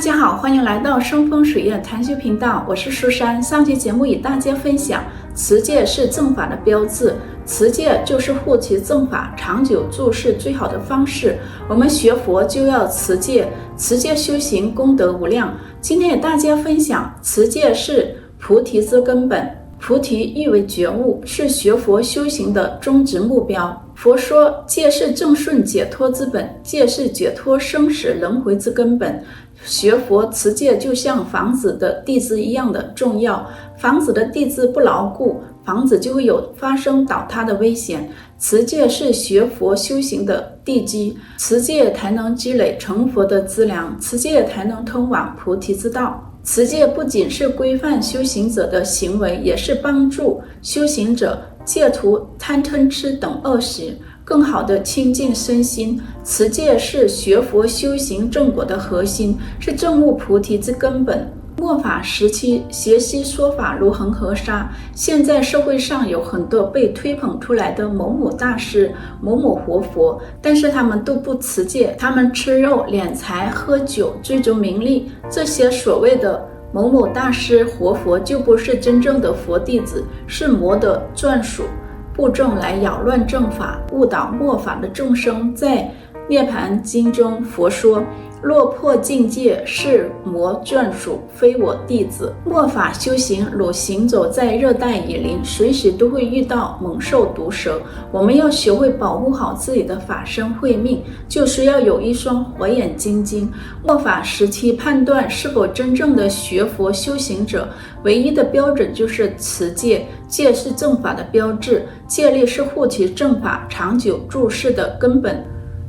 家好，欢迎来到生风水院禅修频道，我是舒珊。上期节目与大家分享，持戒是正法的标志，持戒就是护持正法、长久住世最好的方式。我们学佛就要持戒，持戒修行功德无量。今天与大家分享，持戒是菩提之根本，菩提意为觉悟，是学佛修行的终极目标。佛说，戒是正顺解脱之本，戒是解脱生死轮回之根本。学佛持戒就像房子的地基一样的重要，房子的地基不牢固，房子就会有发生倒塌的危险。持戒是学佛修行的地基，持戒才能积累成佛的资粮，持戒才能通往菩提之道。持戒不仅是规范修行者的行为，也是帮助修行者戒除贪嗔痴等恶习，更好地亲近身心。持戒是学佛修行正果的核心，是证悟菩提之根本。末法时期，邪习说法如恒河沙。现在社会上有很多被推捧出来的某某大师、某某活佛，但是他们都不持戒，他们吃肉、敛财、喝酒，追逐名利。这些所谓的某某大师、活佛就不是真正的佛弟子，是魔的眷属，布阵来扰乱正法，误导末法的众生。在涅槃经中，佛说，落破境界是魔眷属，非我弟子。末法修行如行走在热带雨林，随时都会遇到猛兽毒蛇。我们要学会保护好自己的法身慧命，就需要有一双火眼金睛。末法时期判断是否真正的学佛修行者，唯一的标准就是持戒。戒是正法的标志，戒律是护持正法、长久住世的根本。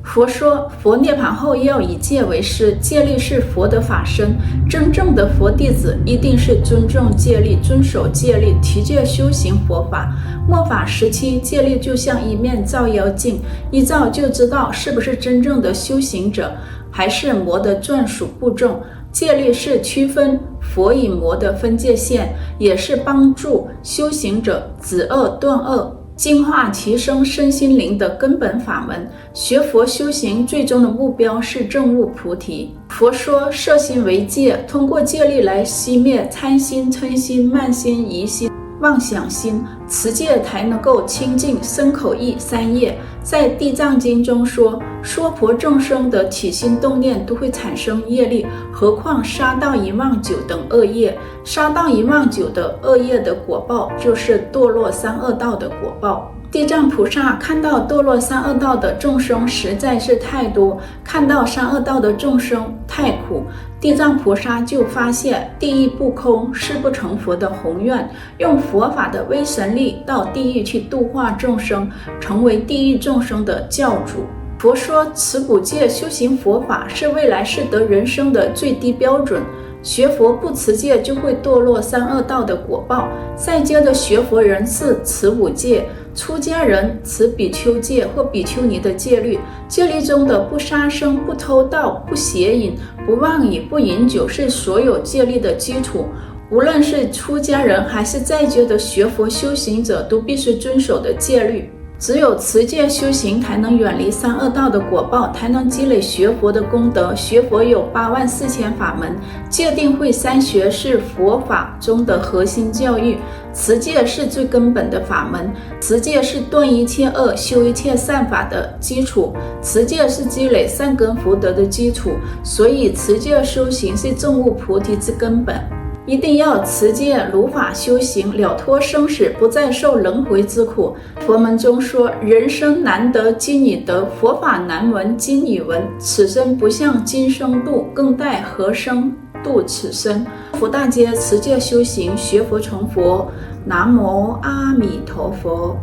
佛说，佛涅槃后要以戒为师，戒律是佛的法身。真正的佛弟子一定是尊重戒律、遵守戒律、提戒修行佛法。末法时期，戒律就像一面照妖镜，一照就知道是不是真正的修行者，还是魔的眷属布阵。戒律是区分佛与魔的分界线，也是帮助修行者止恶断恶、净化提升身心灵的根本法门。学佛修行最终的目标是证悟菩提。佛说，摄心为戒，通过戒律来熄灭贪心、嗔心、慢心、疑心、妄想心，持戒才能够清净身口意三业。在地藏经中说，娑婆众生的起心动念都会产生业力，何况杀盗淫妄酒等恶业。杀盗淫妄酒的恶业的果报，就是堕落三恶道的果报。地藏菩萨看到堕落三恶道的众生实在是太多，看到三恶道的众生太苦，地藏菩萨就发现地狱不空，誓不成佛的宏愿，用佛法的威神力到地狱去度化众生，成为地狱众生的教主。佛说，持古戒修行佛法是未来世得人生的最低标准。学佛不持戒就会堕落三恶道的果报。在家的学佛人是持五戒，出家人持比丘戒或比丘尼的戒律。戒律中的不杀生、不偷盗、不邪淫、不妄语、不饮酒是所有戒律的基础。无论是出家人还是在家的学佛修行者，都必须遵守的戒律。只有持戒修行，才能远离三恶道的果报，才能积累学佛的功德。学佛有84000法门，戒定慧三学是佛法中的核心教育。持戒是最根本的法门，持戒是断一切恶、修一切善法的基础，持戒是积累善根福德的基础。所以持戒修行是证悟菩提之根本。一定要持戒如法修行，了脱生死，不再受轮回之苦。佛门中说，人生难得今已得，佛法难闻今已闻。此生不向今生度，更待何生度此生。福大家持戒修行，学佛成佛。南无阿弥陀佛。